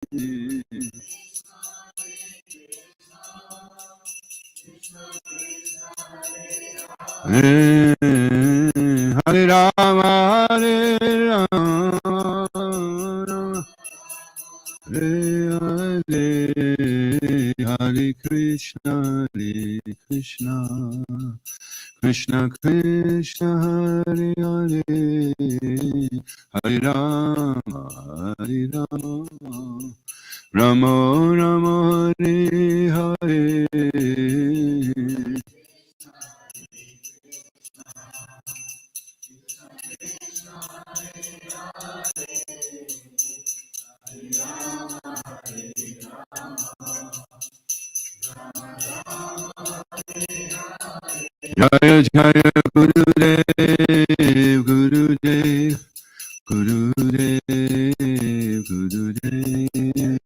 Hare Rama, Hare Rama, Hare Hare Krishna, Krishna Krishna, Hare Hare, Hare Rama, Hare Rama, Rama Rama, Hare Hare. Jaya Jaya Gurudev, Gurudev, Gurudev, Gurudev.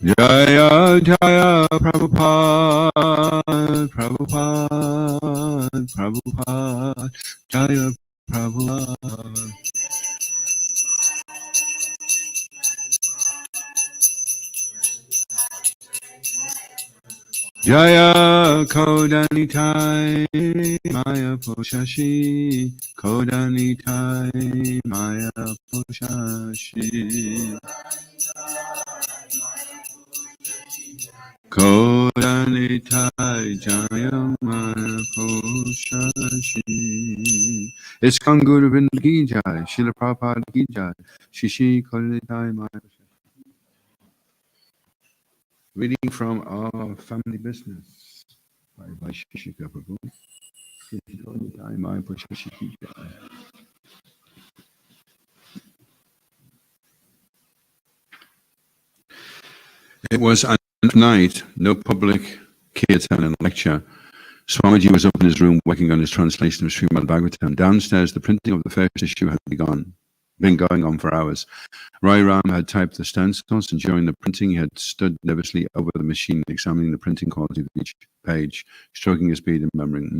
Jaya Jaya Prabhupada, Prabhupada, Prabhupada, Jaya Prabhupada. Jaya Kodanitai Maya Poshashi, Kodanitai Maya Poshashi, Kodanitai Jaya Maya Poshashi. Iskon Guru Vrinda Ki Jai, Srila Prabhupada Ki Jai, Shishi Kodanitai Maya Poshashi. Reading from our family business by Vaisheshika Prabhu. It was at night, no public kirtan and lecture. Swamiji was up in his room working on his translation of Srimad Bhagavatam. Downstairs, the printing of the first issue had been going on for hours. Rai Ram had typed the stencils, and during the printing, he had stood nervously over the machine, examining the printing quality of each page, stroking his beard and murmuring,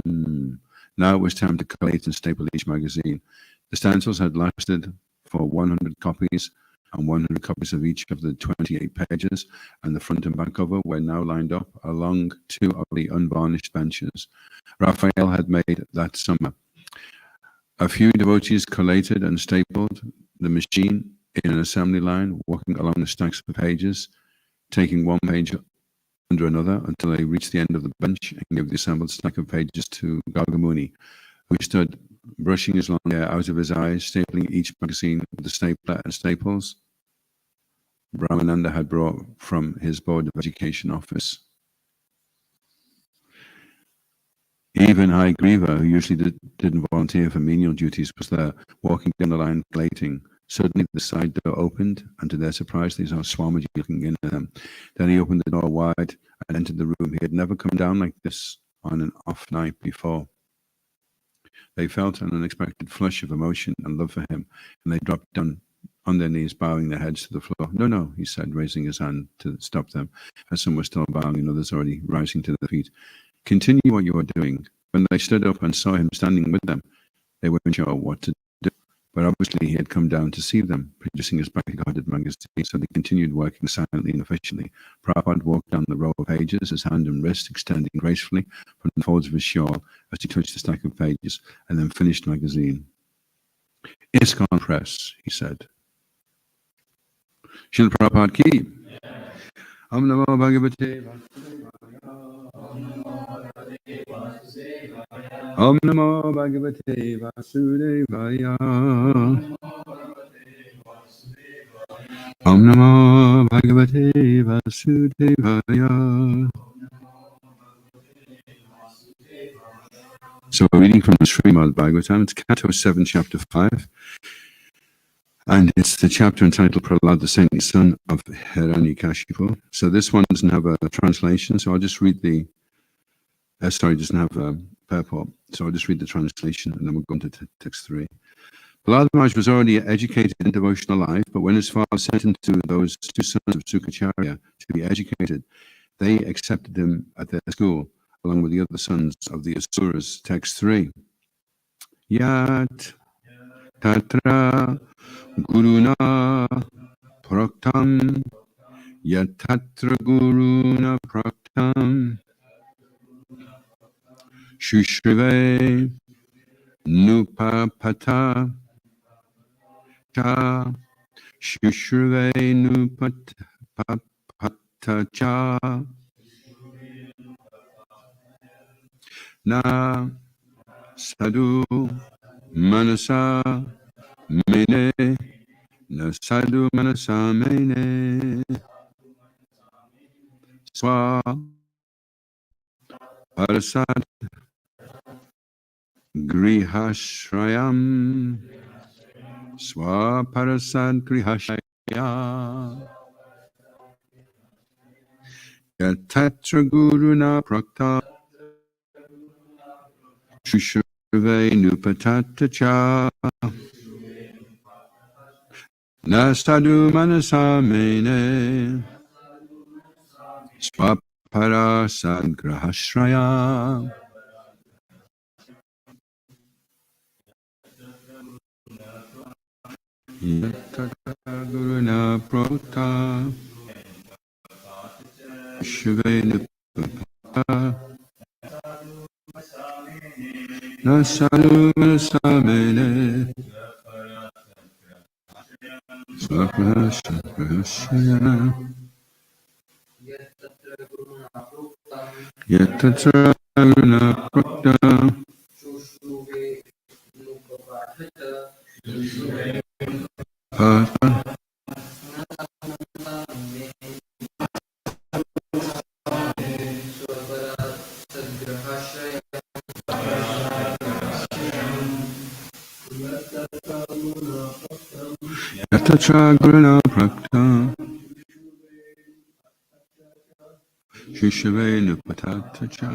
Now it was time to collate and staple each magazine. The stencils had lasted for 100 copies, and 100 copies of each of the 28 pages, and the front and back cover were now lined up along two of the unvarnished benches. Raphael had made that summer. A few devotees collated and stapled the machine in an assembly line, walking along the stacks of pages, taking one page under another until they reached the end of the bench and gave the assembled stack of pages to Gargamuni, who stood brushing his long hair out of his eyes, stapling each magazine with the stapler and staples Brahmananda had brought from his Board of Education office. Even Haigriva, who usually didn't volunteer for menial duties, was there, walking down the line, plating. Suddenly the side door opened, and to their surprise, they saw Swamiji looking in at them. Then he opened the door wide and entered the room. He had never come down like this on an off night before. They felt an unexpected flush of emotion and love for him, and they dropped down on their knees, bowing their heads to the floor. No, no, he said, raising his hand to stop them, as some were still bowing and others already rising to their feet. Continue what you are doing. When they stood up and saw him standing with them, they weren't sure what to do, but obviously he had come down to see them, producing his back-guarded magazine, so they continued working silently and efficiently. Prabhupada walked down the row of pages, his hand and wrist extending gracefully from the folds of his shawl as he touched the stack of pages, and then finished the magazine. ISKCON Press, he said. Srila Prabhupada ki. Om Namo Bhagavate Om Namo Bhagavate Vasudevaya. Om Namo Bhagavate Vasudevaya. So we're reading from the Srimad Bhagavatam. It's Canto 7, Chapter 5. And it's the chapter entitled Prahlad, the saintly son of Hiranyakashipu. So this one doesn't have a translation, so I'll just read the, doesn't have a purport. So I'll just read the translation and then we'll go into text 3. Prahlad Maharaj was already educated in devotional life, but when his father sent him to those two sons of Sukacharya to be educated, they accepted him at their school, along with the other sons of the Asuras. Text 3. Yat tatra guruna praktam. Yat tatra guruna praktam. Shushrive nupapata cha. Shushrive nupapata cha. Na sadhu manasa mene. Na sadhu manasa mene. Swa parasat grihashrayam. Swa parasat grihashraya. Yatatra guruna prakta. Shushruve nupatata cha. Na sadhu manasa mene. Swapara sadgrahashraya. Yatata guruna prota. Shuve nupata. Na sadhu manasa mene. Swapara sadgrahashraya. Yatata guruna prota. Yatatra guruna prakta. Shushave nupatata cha.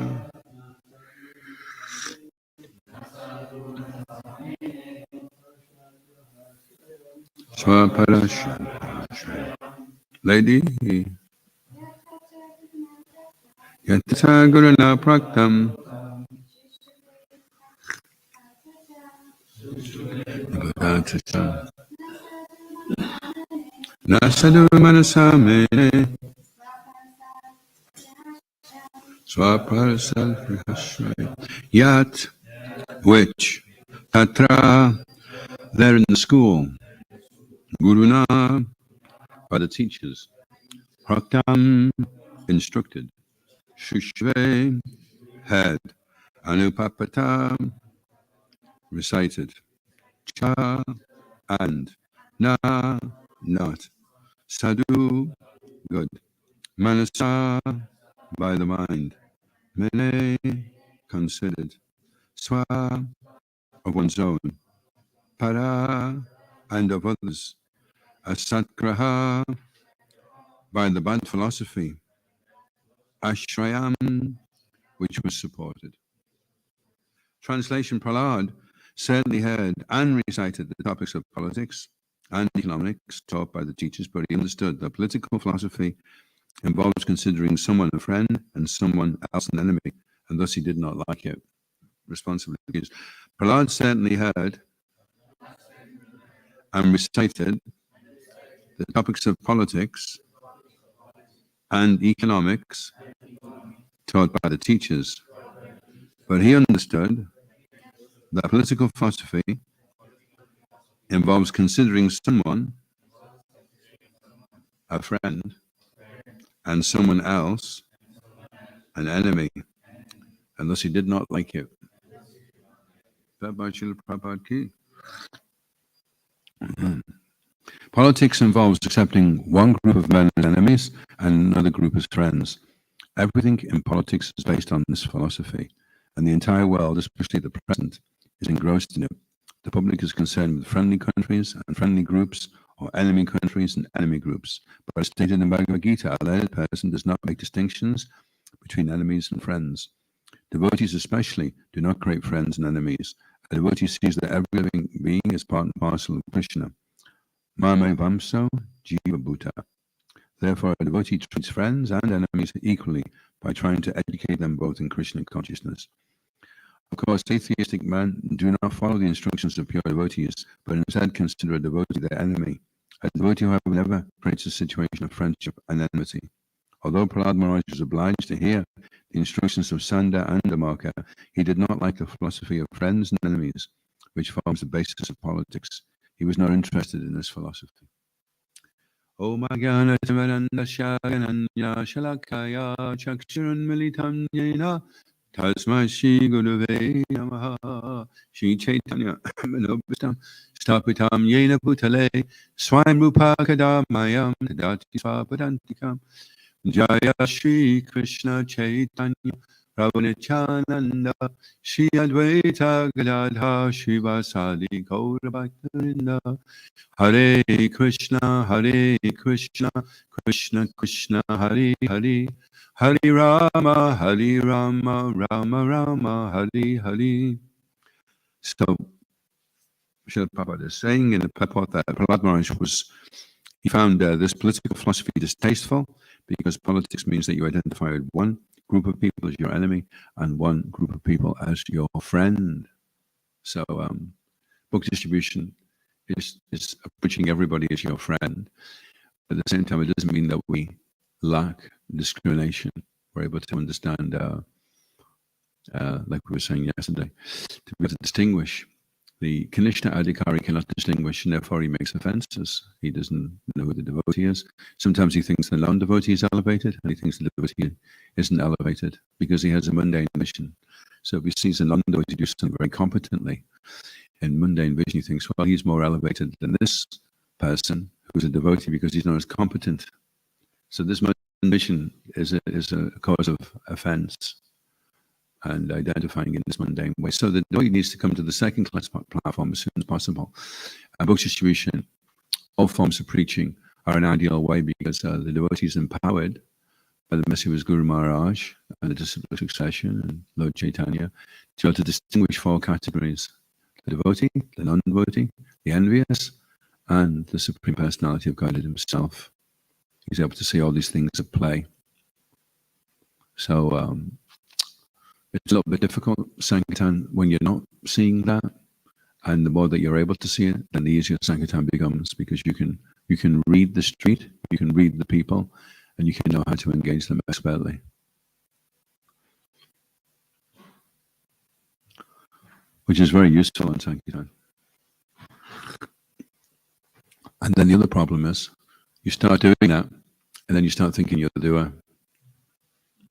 Swaparasha. Lady. Yatata guruna praktam. Nupatata cha. Nasadu manasa mene. Swaparasal prihashraya. Yat, which, tatra, there in the school, guruna, by the teachers, praktam, instructed, shushve, heard, anupapata, recited, cha, and, na, not, sadhu, good, manasa, by the mind, mene, considered, swa, of one's own, para, and of others, asatgraha, by the bad philosophy, ashrayam, which was supported. Translation: Prahlad certainly heard and recited the topics of politics and economics taught by the teachers, but he understood that political philosophy involves considering someone a friend and someone else an enemy, and thus he did not like it. Responsibly used. Prahlad certainly heard and recited the topics of politics and economics taught by the teachers, but he understood that political philosophy involves considering someone a friend and someone else an enemy, and thus he did not like it. Politics involves accepting one group of men as enemies and another group as friends. Everything in politics is based on this philosophy, and the entire world, especially the present, is engrossed in it. The public is concerned with friendly countries and friendly groups, or enemy countries and enemy groups. But as stated in Bhagavad Gita, a learned person does not make distinctions between enemies and friends. Devotees especially do not create friends and enemies. A devotee sees that every living being is part and parcel of Krishna. Mame vamso jiva bhuta. Therefore, a devotee treats friends and enemies equally by trying to educate them both in Krishna consciousness. Of course, atheistic men do not follow the instructions of pure devotees, but instead consider a devotee their enemy. A devotee, however, never creates a situation of friendship and enmity. Although Prahlad Maharaj was obliged to hear the instructions of Sanda and Amaka, he did not like the philosophy of friends and enemies, which forms the basis of politics. He was not interested in this philosophy. Om Jnana Timirandasya Gananya Shalakaya Chakshurun Militam Yena Tasma Shri Gurave Namaha Shri Chaitanya Manobhistam Stapitam Yena Bhutale Swayam Rupa Kadamayam Tadati Swapadantikam Jaya Shri Krishna Chaitanya Prabhu Nityananda Shri Advaita Gadadha Shri Vasadi Gaura Bhaktavinda Hare Krishna Krishna Krishna Hare Hare Hare Rama Rama Rama Hare Hare. So Srila Prabhupada is saying in the purport that Prahlad Maharaj he found this political philosophy distasteful because politics means that you identify with one group of people as your enemy and one group of people as your friend. So book distribution is approaching everybody as your friend. At the same time, it doesn't mean that we lack discrimination. We're able to understand, like we were saying yesterday, to be able to distinguish. The Kanishta Adhikari cannot distinguish, and therefore he makes offenses. He doesn't know who the devotee is. Sometimes he thinks the non-devotee is elevated, and he thinks the devotee isn't elevated because he has a mundane mission. So if he sees a non-devotee do something very competently, in mundane vision, he thinks, well, he's more elevated than this person who's a devotee because he's not as competent. So this mundane vision is a cause of offense and identifying in this mundane way. So the devotee needs to come to the second class platform as soon as possible. Book distribution, all forms of preaching are an ideal way because the devotee is empowered by the mercy of his Guru Maharaj and the disciple succession and Lord Chaitanya to be able to distinguish four categories: the devotee, the non-devotee, the envious, and the Supreme Personality of Godhead himself. He's able to see all these things at play. So it's a little bit difficult, Sankirtan, when you're not seeing that. And the more that you're able to see it, then the easier Sankirtan becomes, because you can read the street, you can read the people, and you can know how to engage them expertly. Which is very useful in Sankirtan. And then the other problem is, you start doing that, and then you start thinking you're the doer.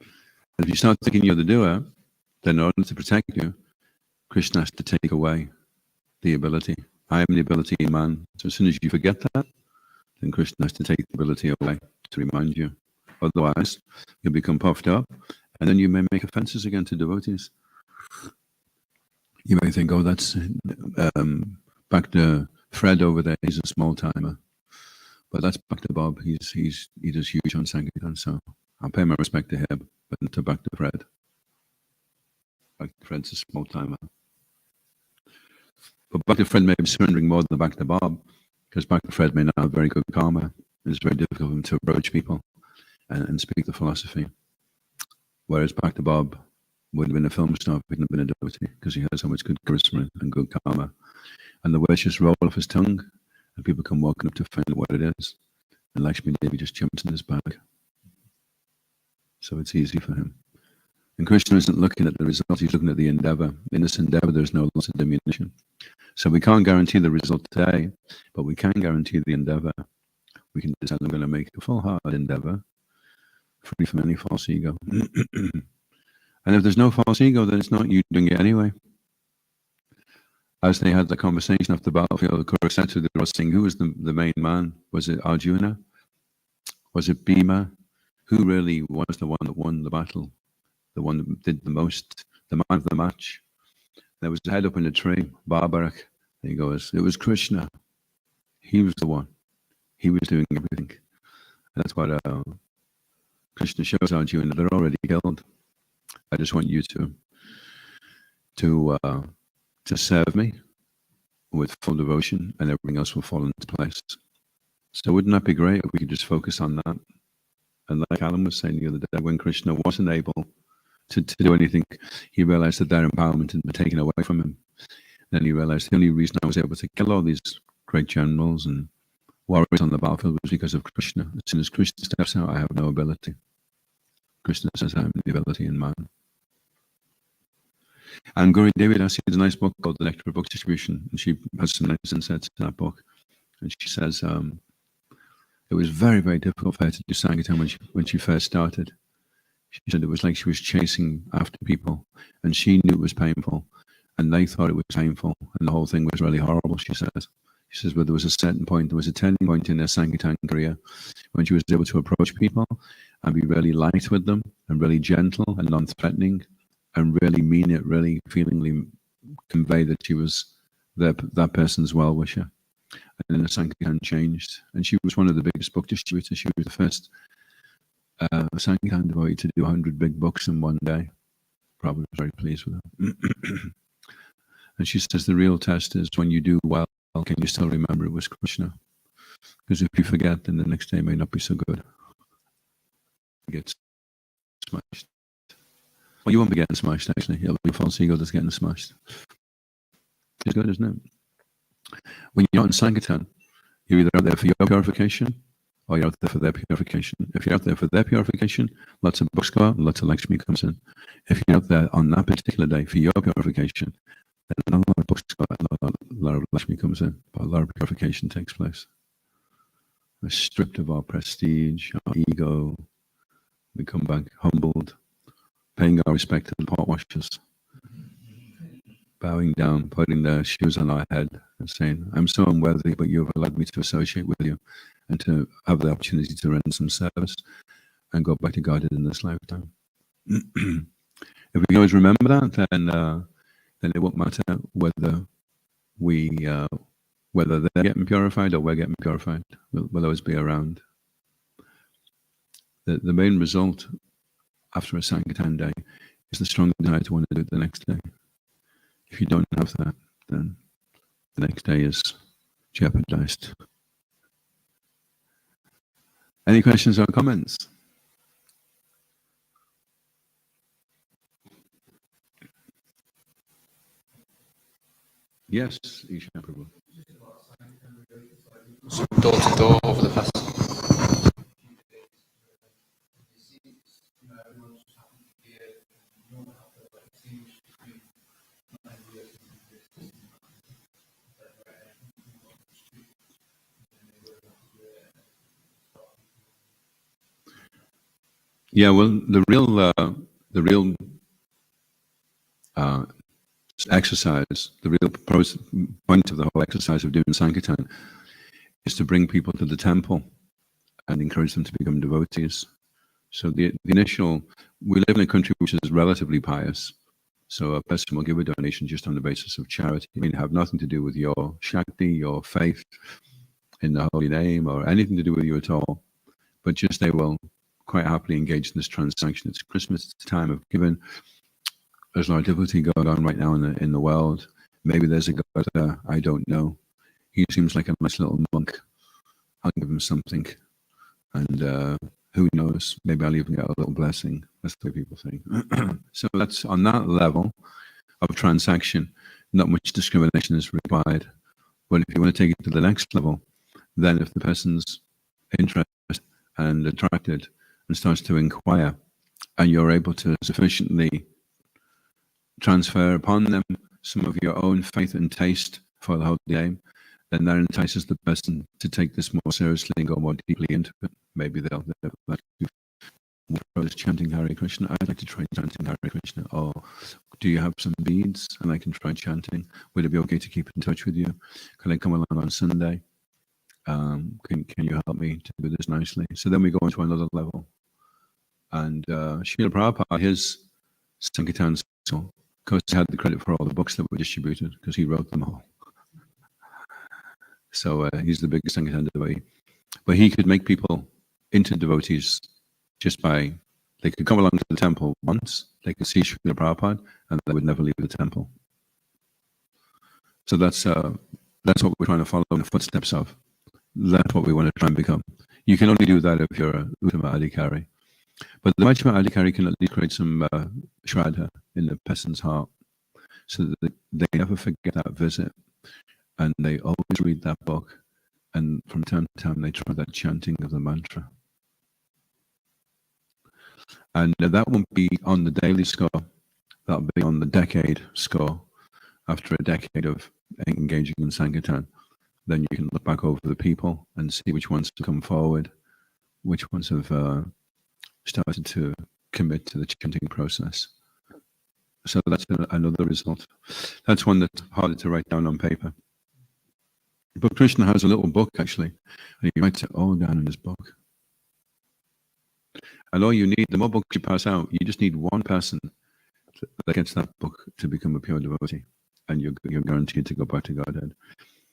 And if you start thinking you're the doer, then in order to protect you, Krishna has to take away the ability. I am the ability in man. So as soon as you forget that, then Krishna has to take the ability away to remind you. Otherwise, you'll become puffed up, and then you may make offenses again to devotees. You may think, oh, that's back to Fred over there. He's a small timer, but that's back to Bob. He does huge on Sankirtan. So I'll pay my respect to him, but to back to Fred. Back to Fred's a small timer, but back to Fred may be surrendering more than back to Bob, because back to Fred may not have very good karma. It's very difficult for him to approach people and speak the philosophy. Whereas back to Bob would have been a film star if he hadn't been a devotee, because he has so much good charisma and good karma. And the words just roll off his tongue, and people come walking up to find out what it is. And Lakshmi Devi just jumps in his bag. So it's easy for him. And Krishna isn't looking at the result, he's looking at the endeavor. In this endeavor, there's no loss of diminution. So we can't guarantee the result today, but we can guarantee the endeavor. We can decide, I'm going to make a full-hearted endeavor, free from any false ego. And if there's no false ego, then it's not you doing it anyway. As they had the conversation after the battlefield of Kurukshetra, they were saying, who was the main man? Was it Arjuna? Was it Bhima? Who really was the one that won the battle? The one that did the most, the man of the match? There was a head up in a tree, Barbarak. And he goes, it was Krishna. He was the one. He was doing everything. And that's what Krishna shows Arjuna. They're already killed. I just want you to serve me with full devotion, and everything else will fall into place. So wouldn't that be great if we could just focus on that? And like Alan was saying the other day, when Krishna wasn't able to do anything. He realized that their empowerment had been taken away from him. Then he realized the only reason I was able to kill all these great generals and warriors on the battlefield was because of Krishna. As soon as Krishna steps out, I have no ability. Krishna says I have the ability in man. And Gauri Devi Dasi has a nice book called The Nectar of Book Distribution, and she has some nice insights in that book. And she says it was very, very difficult for her to do Sankirtan when she first started. She said it was like she was chasing after people, and she knew it was painful, and they thought it was painful, and the whole thing was really horrible, she says. She says, but there was a certain point, there was a turning point in her Sankirtan career when she was able to approach people and be really light with them, and really gentle and non-threatening, and really mean it, really feelingly convey that she was that person's well-wisher. And then the Sankirtan changed, and she was one of the biggest book distributors. She was the first Sankirtan devotee to do 100 big books in one day. Probably was very pleased with her. And she says the real test is when you do well, can you still remember it was Krishna? Because if you forget, then the next day may not be so good. You get smashed. Well, you won't be getting smashed, actually. It'll be a false ego that's getting smashed. It's good, isn't it? When you're not in Sankirtan, you're either out there for your purification or you're out there for their purification. If you're out there for their purification, lots of books go out and lots of Lakshmi comes in. If you're out there on that particular day for your purification, then a lot of books go out and a lot of Lakshmi comes in, but a lot of purification takes place. We're stripped of our prestige, our ego. We come back humbled, paying our respect to the pot washers, bowing down, putting their shoes on our head and saying, I'm so unworthy, but you have allowed me to associate with you and to have the opportunity to render some service and go back to God in this lifetime. If we always remember that, then it won't matter whether whether they're getting purified or we're getting purified. We'll always be around. The main result after a Sankirtan day is the strong desire to want to do it the next day. If you don't have that, then the next day is jeopardized. Any questions or comments? Yes, Isha Prabhu. So door to door over the past. Yeah, well, the real exercise, the real point of the whole exercise of doing Sankirtan is to bring people to the temple and encourage them to become devotees. So the initial, we live in a country which is relatively pious. So a person will give a donation just on the basis of charity. I mean, have nothing to do with your Shakti, your faith in the holy name, or anything to do with you at all. But just they will quite happily engage in this transaction. It's Christmas, it's a time of giving. There's a lot of difficulty going on right now in the world. Maybe there's a God there, I don't know. He seems like a nice little monk. I'll give him something. And who knows, maybe I'll even get a little blessing. That's the way people think. So that's on that level of transaction, not much discrimination is required. But if you want to take it to the next level, then if the person's interested and attracted and starts to inquire, and you're able to sufficiently transfer upon them some of your own faith and taste for the holy name, then that entices the person to take this more seriously and go more deeply into it. Maybe they'll like chanting Hare Krishna. I'd like to try chanting Hare Krishna. Or do you have some beads and I can try chanting? Would it be okay to keep in touch with you? Can I come along on Sunday? Can you help me to do this nicely? So then we go into another level. And Srila Prabhupada, his Sankirtan, of course, he had the credit for all the books that were distributed because he wrote them all. So he's the biggest Sankirtan devotee. But he could make people into devotees just by, they could come along to the temple once, they could see Srila Prabhupada, and they would never leave the temple. So that's what we're trying to follow in the footsteps of. That's what we want to try and become. You can only do that if you're a Uttama Adhikari. But the Majma Adhikari can at least create some shraddha in the peasant's heart, so that they never forget that visit, and they always read that book, and from time to time they try that chanting of the mantra. And that won't be on the daily score, that'll be on the decade score. After a decade of engaging in Sankirtan, then you can look back over the people and see which ones have come forward, which ones have started to commit to the chanting process. So that's another result. That's one that's harder to write down on paper. But Krishna has a little book, actually, and he writes it all down in his book. And all you need, the more books you pass out, you just need one person that gets that book to become a pure devotee, and you're guaranteed to go back to Godhead.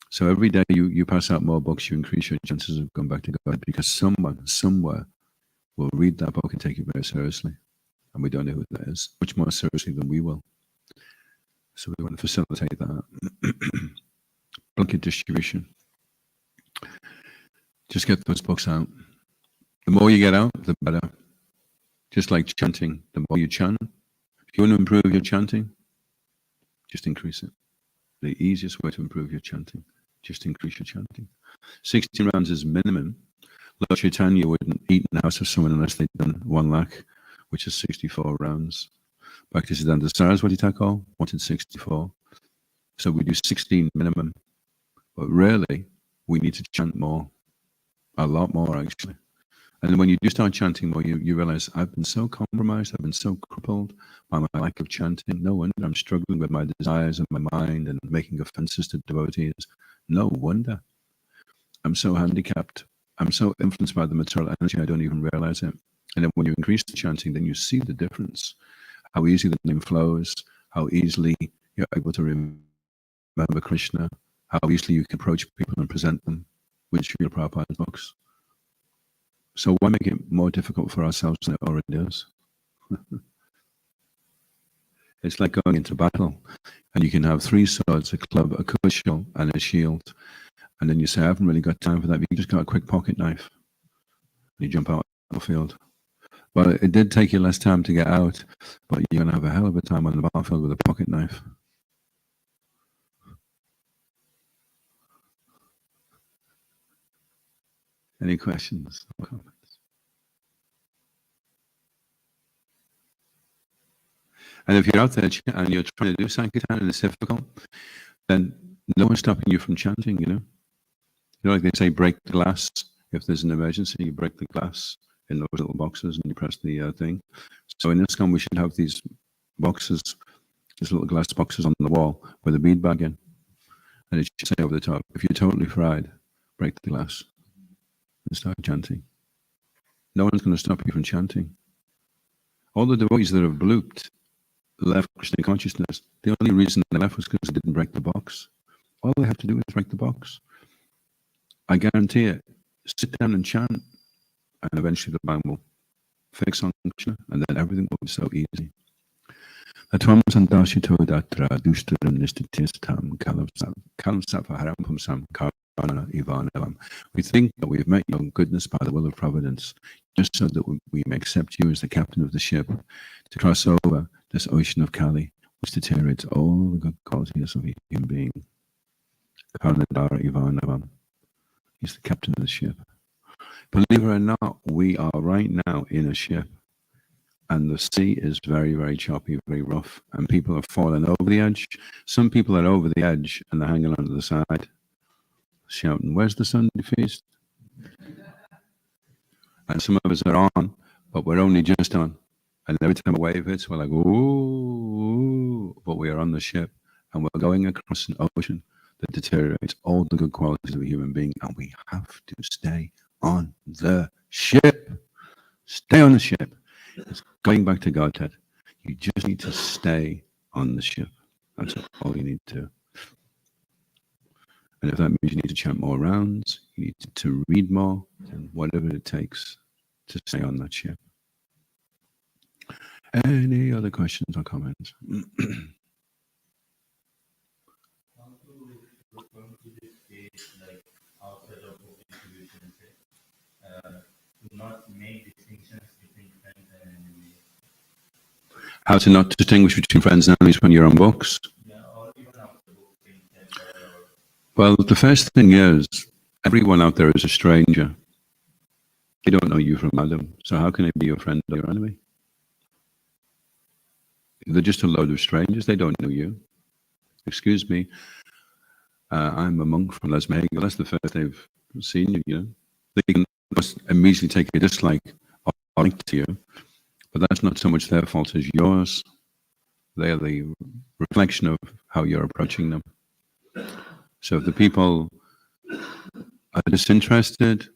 So every day you pass out more books, you increase your chances of going back to God, because someone, somewhere, will read that book and take it very seriously. And we don't know who that is, much more seriously than we will. So we want to facilitate that. Blanket distribution. Just get those books out. The more you get out, the better. Just like chanting, the more you chant. If you want to improve your chanting, just increase it. The easiest way to improve your chanting, just increase your chanting. 16 rounds is minimum. Lord Chaitanya wouldn't eat in the house of someone unless they'd done 1 lakh, which is 64 rounds. Bhaktisiddhanta Saraswati Thakur wanted 64. So we do 16 minimum. But really, we need to chant more. A lot more, actually. And when you do start chanting more, you realize, I've been so compromised, I've been so crippled by my lack of chanting. No wonder I'm struggling with my desires and my mind and making offenses to devotees. No wonder. I'm so handicapped. I'm so influenced by the material energy, I don't even realize it. And then when you increase the chanting, then you see the difference. How easily the name flows, how easily you're able to remember Krishna, how easily you can approach people and present them with Srila Prabhupada's books. So why make it more difficult for ourselves than it already is? It's like going into battle, and you can have 3 swords, a club, a cudgel, and a shield. And then you say, I haven't really got time for that. You just got a quick pocket knife. And you jump out of the field. Well, it did take you less time to get out, but you're going to have a hell of a time on the battlefield with a pocket knife. Any questions or comments? And if you're out there and you're trying to do Sankirtan and it's difficult, then no one's stopping you from chanting, you know? You know, like they say, break the glass. If there's an emergency, you break the glass in those little boxes and you press the thing. So in ISKCON, we should have these boxes, these little glass boxes on the wall with a bead bag in. And it should say over the top, if you're totally fried, break the glass and start chanting. No one's going to stop you from chanting. All the devotees that have blooped, left Krishna consciousness, the only reason they left was because they didn't break the box. All they have to do is break the box. I guarantee it. Sit down and chant, and eventually the mind will fix on Krishna, and then everything will be so easy. Atvam santashito datra dushtaram nishtitistam kalam safaharam pumsam karana ivanavam. We think that we've met your goodness by the will of providence, just so that we may accept you as the captain of the ship to cross over this ocean of Kali, which deteriorates all the good qualities of a human being. Karanadara ivanavam. He's the captain of the ship. Believe it or not, we are right now in a ship, and the sea is very, very choppy, very rough, and people are falling over the edge. Some people are over the edge and they're hanging onto the side, shouting, "Where's the Sunday feast?" And some of us are on, but we're only just on. And every time a wave hits, we're like, ooh, but we are on the ship, and we're going across an ocean that deteriorates all the good qualities of a human being, and we have to stay on the ship. Stay on the ship. It's going back to Godhead. You just need to stay on the ship. That's all you need to do. And if that means you need to chant more rounds, you need to read more, and whatever it takes to stay on that ship. Any other questions or comments? Outside of distribution, do not make distinctions between friends How to not distinguish between friends and enemies when you're on books. Well, the first thing is, everyone out there is a stranger. They don't know you from Adam, so how can they be your friend or your enemy? They're just a load of strangers. They don't know you. Excuse me, I'm a monk from Les Mahegel. That's the first they've seen you. You know, they can must immediately take a dislike or like to you, but that's not so much their fault as yours. They are the reflection of how you're approaching them. So if the people are disinterested,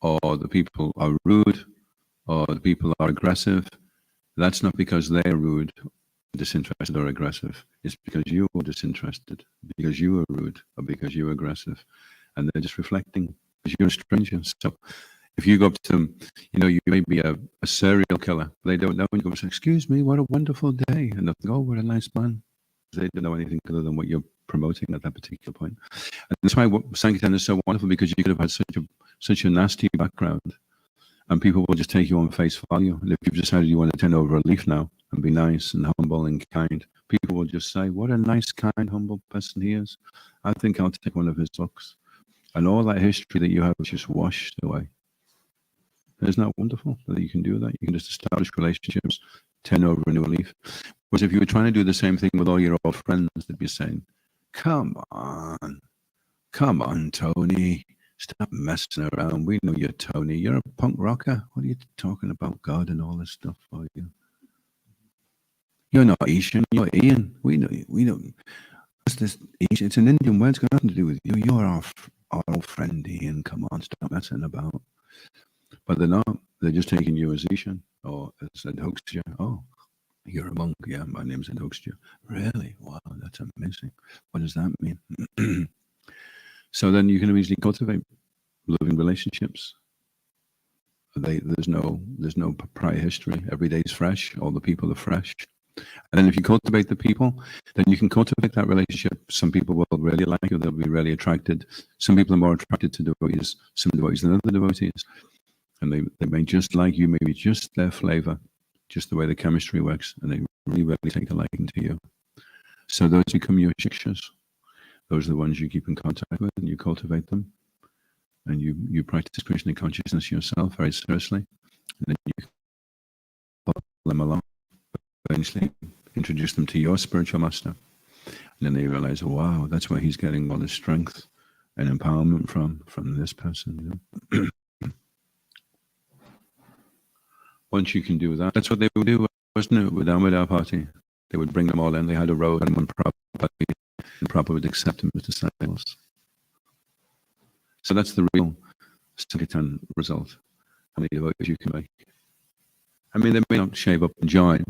or the people are rude, or the people are aggressive, that's not because they're rude, disinterested, or aggressive. It's because you were disinterested, because you were rude, or because you were aggressive. And they're just reflecting, because you're a stranger. So if you go up to them, you know, you may be a serial killer. They don't know, and you go and say, excuse me, what a wonderful day. And they'll think, oh, what a nice man. They don't know anything other than what you're promoting at that particular point. And that's why Sankirtan is so wonderful, because you could have had such a nasty background, and people will just take you on face value. And if you've decided you want to turn over a leaf now and be nice and humble and kind, people will just say, what a nice, kind, humble person he is. I think I'll take one of his books. And all that history that you have is just washed away. Isn't that wonderful that you can do that? You can just establish relationships, turn over a new leaf. Whereas if you were trying to do the same thing with all your old friends, they'd be saying, come on, Tony, stop messing around. We know you're Tony. You're a punk rocker. What are you talking about God and all this stuff for you? You're not Ishan, you're Ian. We know. What's this Ishan? It's an Indian word. It's got nothing to do with you. You're our old friend Ian. Come on, stop messing about. But they're not. They're just taking you as Ishan or as Adhoksaja. Oh, you're a monk. Yeah, my name's Adhoksaja. Really? Wow, that's amazing. What does that mean? So then you can easily cultivate loving relationships. There's no prior history. Every day is fresh. All the people are fresh. And then if you cultivate the people, then you can cultivate that relationship. Some people will really like you. They'll be really attracted. Some people are more attracted to devotees, some devotees than other devotees. And they may just like you, maybe just their flavor, just the way the chemistry works, and they really take a liking to you. So those become your shikshas. Those are the ones you keep in contact with, and you cultivate them. And you practice Krishna consciousness yourself very seriously. And then you follow them along. Eventually introduce them to your spiritual master. And then they realize, oh, wow, that's where he's getting all the strength and empowerment from this person. You know? Once you can do that, that's what they would do, wasn't it, with our party? They would bring them all in. They had a road, and one Prabhupada, and Prabhupada would accept them as disciples. So that's the real Sankirtan result. How many devotees you can make. I mean, they may not shave up and join,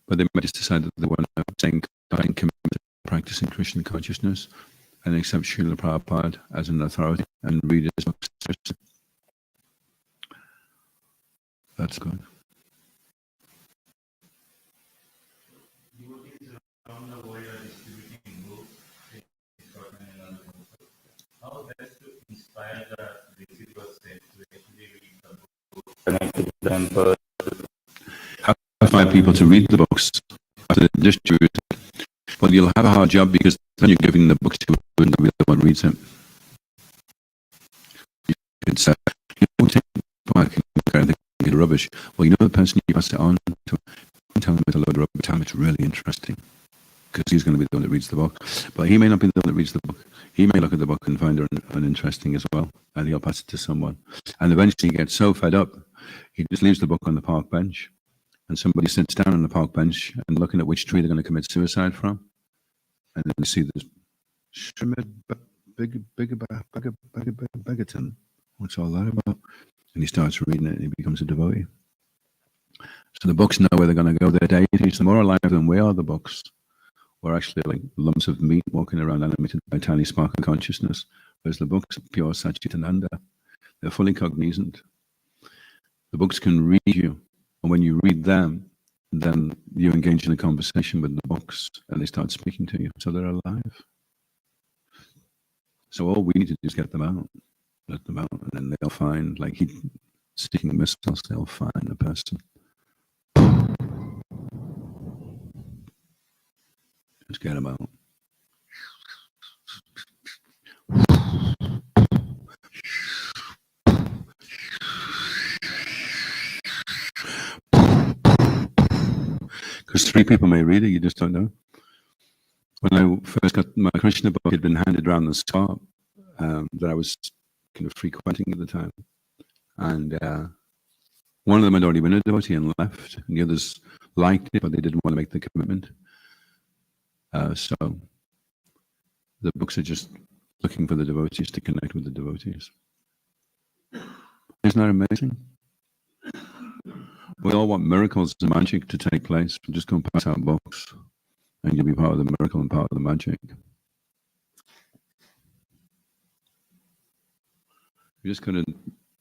but they might just decide that they want to stay committed to practicing Krishna consciousness and accept Srila Prabhupada as an authority and read his books. That's good. Around the world are distributing books in Scotland and other countries. How best to inspire the receivers to actually read the book, connect with them first? How to inspire people to read the books after they distribute it? Well, you'll have a hard job, because then you're giving the books to the one reads it. It's take back and think it's rubbish. Well, you know the person you pass it on to, don't tell him it's a load of rubbish, tell him it's really interesting, because he's going to be the one that reads the book. But he may not be the one that reads the book. He may look at the book and find it uninteresting as well, and he'll pass it to someone. And eventually he gets so fed up, he just leaves the book on the park bench, and somebody sits down on the park bench and looking at which tree they're going to commit suicide from. And then you see this Srimad Bhagavatam. What's all that about? And he starts reading it, and he becomes a devotee. So the books know where they're going to go. They're deities. They're more alive than we are, the books. We're actually like lumps of meat walking around animated by a tiny spark of consciousness, whereas the books are pure Satchitananda. They're fully cognizant. The books can read you, and when you read them, then you engage in a conversation with the books, and they start speaking to you. So they're alive. So all we need to do is get them out, let them out, and then they'll find, like heat-seeking missiles, they'll find the person. get them out. Because 3 people may read it, you just don't know. When I first got my Krishna book, it had been handed around the shop that I was kind of frequenting at the time. And one of them had already been a devotee and left, and the others liked it, but they didn't want to make the commitment. So the books are just looking for the devotees to connect with the devotees. Isn't that amazing? We all want miracles and magic to take place. We're just going to pass out books, and you'll be part of the miracle and part of the magic. You're just going to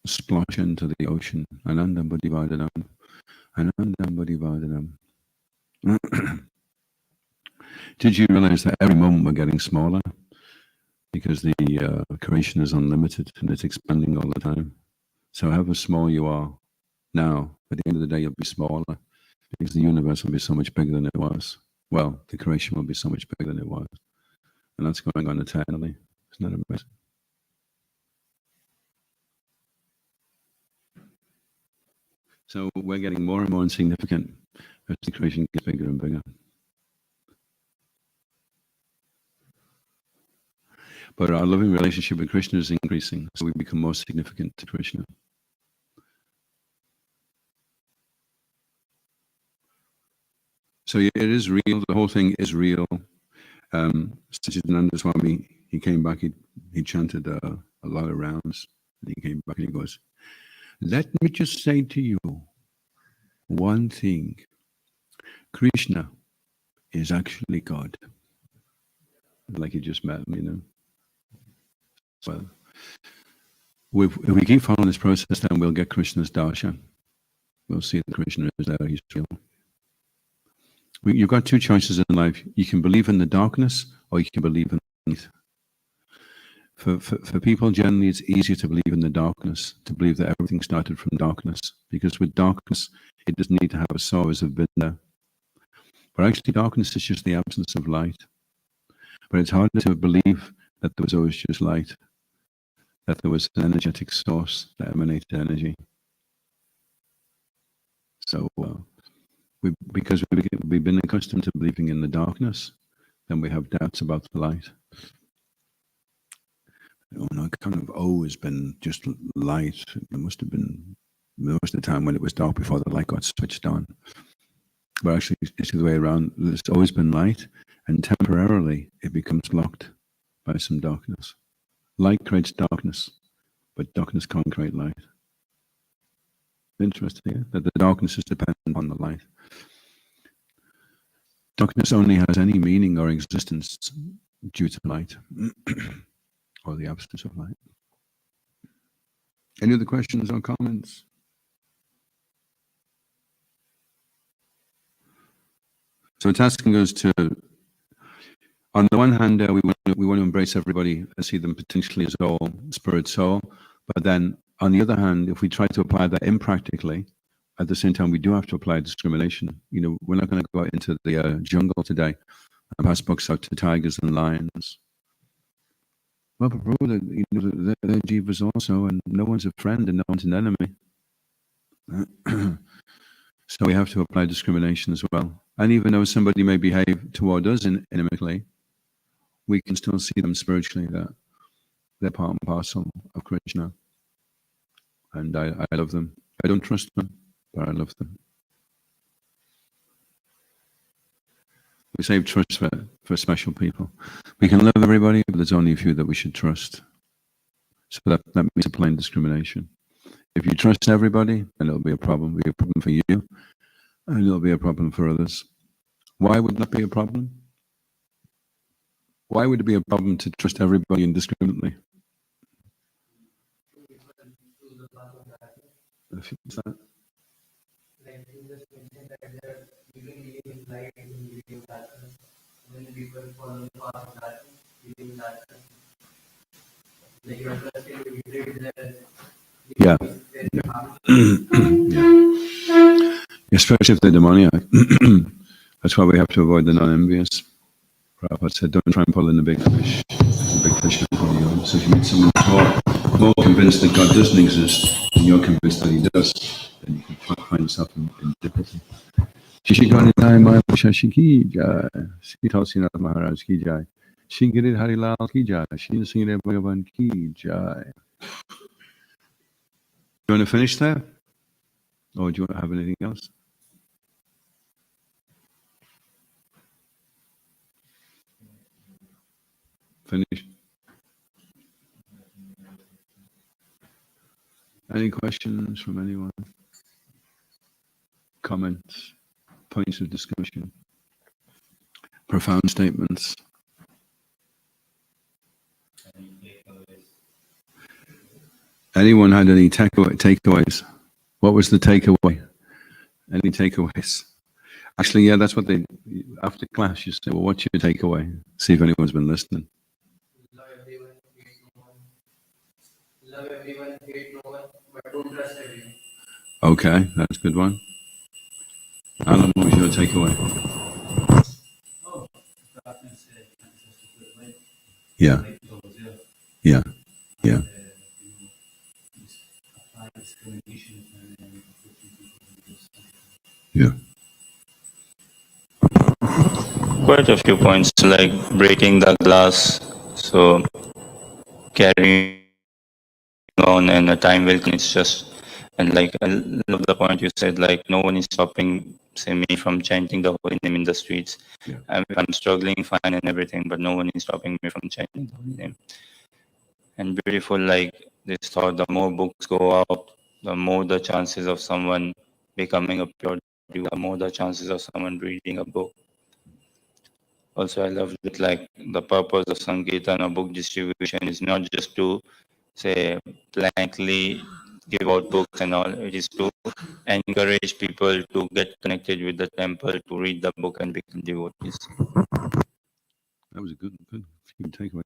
splash into the ocean. Anandam Bodhivardhanam. Anandam Bodhivardhanam. Did you realize that every moment we're getting smaller? Because the creation is unlimited and it's expanding all the time. So however small you are now, at the end of the day, you'll be smaller because the universe will be so much bigger than it was. Well, the creation will be so much bigger than it was. And that's going on eternally. Isn't that amazing? So we're getting more and more insignificant as the creation gets bigger and bigger. But our loving relationship with Krishna is increasing, so we become more significant to Krishna. So it is real, the whole thing is real. Sachidananda Swami, he came back, he chanted a lot of rounds, and he came back and he goes, "Let me just say to you one thing. Krishna is actually God." Like he just met him, you know. Well, if we keep following this process, then we'll get Krishna's Dasa. We'll see that Krishna is there, he's real. You've got 2 choices in life. You can believe in the darkness, or you can believe in the light. For people, generally, it's easier to believe in the darkness, to believe that everything started from darkness, because with darkness, it doesn't need to have a source of been there. But actually, darkness is just the absence of light. But it's harder to believe that there was always just light, that there was an energetic source that emanated energy. So, because we've been accustomed to believing in the darkness, then we have doubts about the light. Oh no, it kind of always been just light. It must have been most of the time when it was dark before the light got switched on. But actually, it's the way around. There's always been light, and temporarily it becomes blocked by some darkness. Light creates darkness, but darkness can't create light. Interesting, yeah? That the darkness is dependent on the light. Darkness only has any meaning or existence due to light, or the absence of light. Any other questions or comments? So it's asking us to, on the one hand, we want to embrace everybody and see them potentially as all spirit soul, but then on the other hand, if we try to apply that impractically, at the same time, we do have to apply discrimination. You know, we're not going to go out into the jungle today and pass books out to tigers and lions. Well, but brother, you know, they're jivas also, and no one's a friend and no one's an enemy. So we have to apply discrimination as well. And even though somebody may behave toward us inimically, we can still see them spiritually, that they're part and parcel of Krishna. And I love them. I don't trust them, but I love them. We save trust for special people. We can love everybody, but there's only a few that we should trust. So that means applying discrimination. If you trust everybody, then it'll be a problem. It'll be a problem for you, and it'll be a problem for others. Why would that be a problem? Why would it be a problem to trust everybody indiscriminately? What's that? Like you just mentioned that there you can live in light, you can live in darkness. When people follow the path of darkness, you live in darkness. Like you understand, you live there. Yeah. Yeah. Especially if they're demoniac. That's why we have to avoid the non-envious. Prabhupada said, don't try and pull in the big fish. The big fish will pull you in. So if you meet someone more convinced that God doesn't exist, and you're convinced that He does, then you can find yourself in difficulty. Shishikani Jai Maya Shashi Ki Jai, Sri Tulsinath Maharaj Ki Jai, Shri Girid Harilal Ki Jai, Shri Singh Bhagavan Ki Jai. You want to finish there? Or do you want to have anything else? Finish. Any questions from anyone? Comments? Points of discussion? Profound statements? Anyone had any takeaways? What was the takeaway? Any takeaways? Actually, yeah, that's what they, after class, you say, well, what's your takeaway? See if anyone's been listening. Love everyone, hate no one. Love everyone, hate no one, but don't trust everyone. Okay, that's a good one. Alan, what was your takeaway? Yeah. Yeah. Yeah. Yeah. Quite a few points, like breaking the glass, so carrying on, and a time will come. It's just, and like I love the point you said, like no one is stopping, say, me from chanting the holy name in the streets. Yeah. I'm struggling fine and everything, but no one is stopping me from chanting the holy name. And beautiful, like this thought, the more books go out, the more the chances of someone becoming a pure devotee, the more the chances of someone reading a book. Also, I love it, like the purpose of Sankirtan or book distribution is not just to, say, blankly give out books and all. It is to encourage people to get connected with the temple, to read the book and become devotees. That was a good takeaway.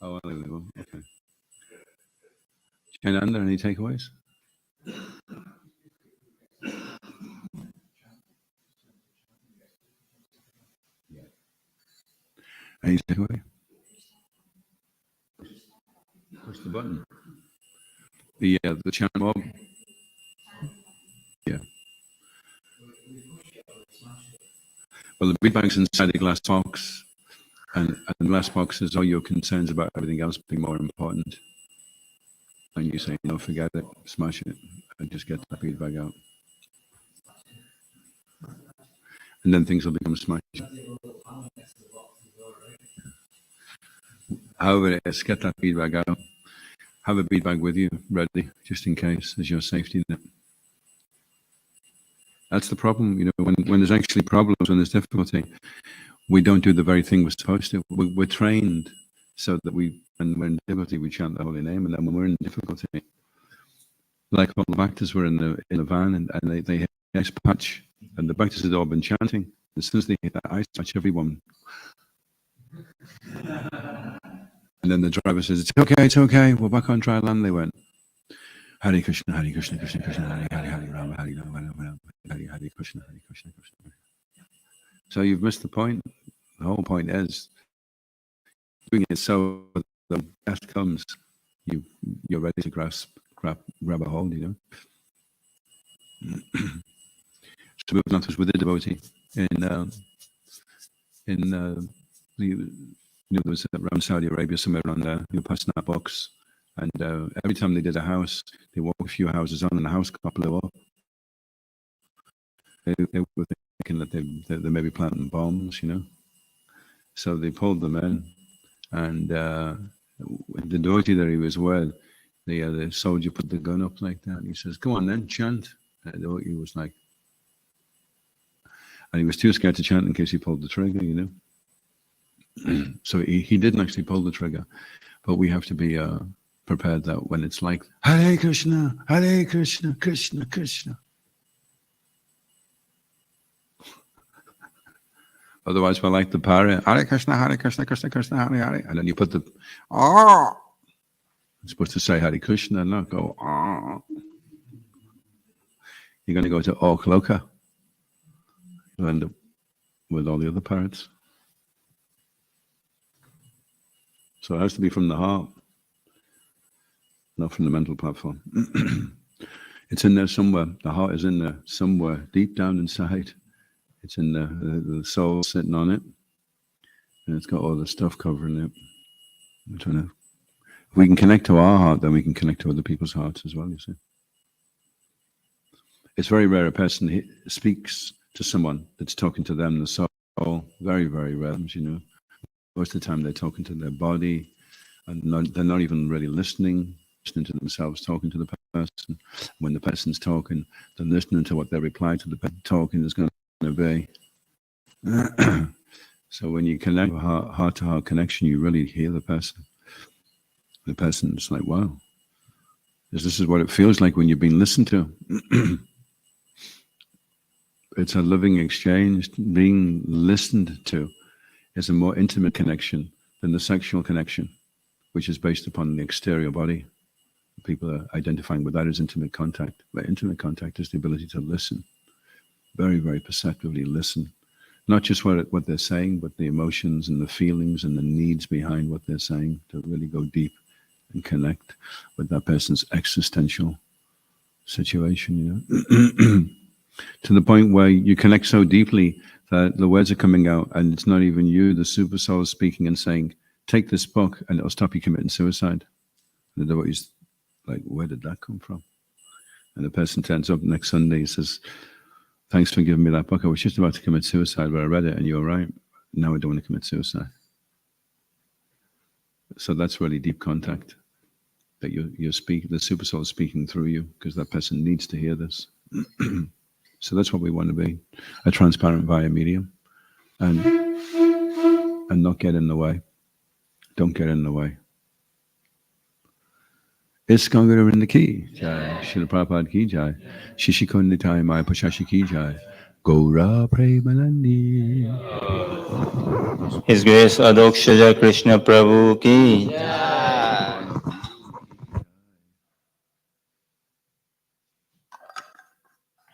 Oh, okay. Jananda, any takeaways? Any takeaway? Push the button. The chant mob. Yeah. Well, the beadbank's inside the glass box, and the glass box is all your concerns about everything else being more important. And you say, no, forget it, smash it, and just get the feedback out. And then things will become smashed. However it is, get that feedback out. Have a beadbag with you, ready, just in case, as your safety net. That's the problem, you know, when there's actually problems, when there's difficulty, we don't do the very thing we're supposed to. We're trained so that when we're in difficulty, we chant the holy name, and then when we're in difficulty, like all the bhaktas were in the van, and they hit the ice patch, and the bhaktas had all been chanting. As soon as they hit that ice patch, everyone. And then the driver says, it's okay, we're back on dry land. They went, Hare Krishna, Hare Krishna, Krishna Krishna, Hare Hare, Hare Rama, Hare Rama, Hare Hare, Krishna, Hare Krishna, Krishna. So you've missed the point. The whole point is doing it so the best comes, you're ready to grab a hold, you know. So Prabhupada was with a devotee there was around Saudi Arabia, somewhere around there, passing that box, and every time they did a house, they walked a few houses on, and the house got blew up. They were thinking that they may be planting bombs, you know. So they pulled them in, and the devotee that he was with, the soldier put the gun up like that, and he says, "Come on then, chant." And the devotee was like, and he was too scared to chant in case he pulled the trigger, you know. So he didn't actually pull the trigger, but we have to be prepared that when it's like Hare Krishna, Krishna Krishna. Otherwise, we're like the parrot, Hare Krishna, Krishna Krishna, Hare Hare, and then you put the It's supposed to say Hare Krishna, not go you're going to go to Orkloka. You'll end up with all the other parrots. So it has to be from the heart, not from the mental platform. It's in there somewhere. The heart is in there somewhere, deep down inside. It's in there. The soul sitting on it, and it's got all the stuff covering it. I'm trying to. If we can connect to our heart, then we can connect to other people's hearts as well. You see, it's very rare a person speaks to someone that's talking to them, the soul. Very, very rare. You know, most of the time they're talking to their body, and they're not even really listening to themselves, talking to the person. When the person's talking, they're listening to what their reply to the person talking is going to be. So when you connect, heart-to-heart connection, you really hear the person. The person's like, wow, this is what it feels like when you've been listened to. It's a living exchange. Being listened to is a more intimate connection than the sexual connection, which is based upon the exterior body. People are identifying with that as intimate contact. But intimate contact is the ability to listen, very, very perceptively listen. Not just what they're saying, but the emotions and the feelings and the needs behind what they're saying, to really go deep and connect with that person's existential situation, you know. To the point where you connect so deeply that the words are coming out and it's not even you, the super soul is speaking and saying, take this book and it'll stop you committing suicide. And the devotee's like, where did that come from? And the person turns up next Sunday and says, thanks for giving me that book. I was just about to commit suicide, but I read it and you were right. Now I don't want to commit suicide. So that's really deep contact. That you speak, the super soul is speaking through you, because that person needs to hear this. So that's what we want to be, a transparent via medium, and not get in the way. Don't get in the way. ISKCON Guru in the key jai, Srila Prabhupada ki jai, Shishikonditaya Maya Pashashi ki jai, Gaura Premanandi. His Grace Adhoksaja Krishna Prabhu ki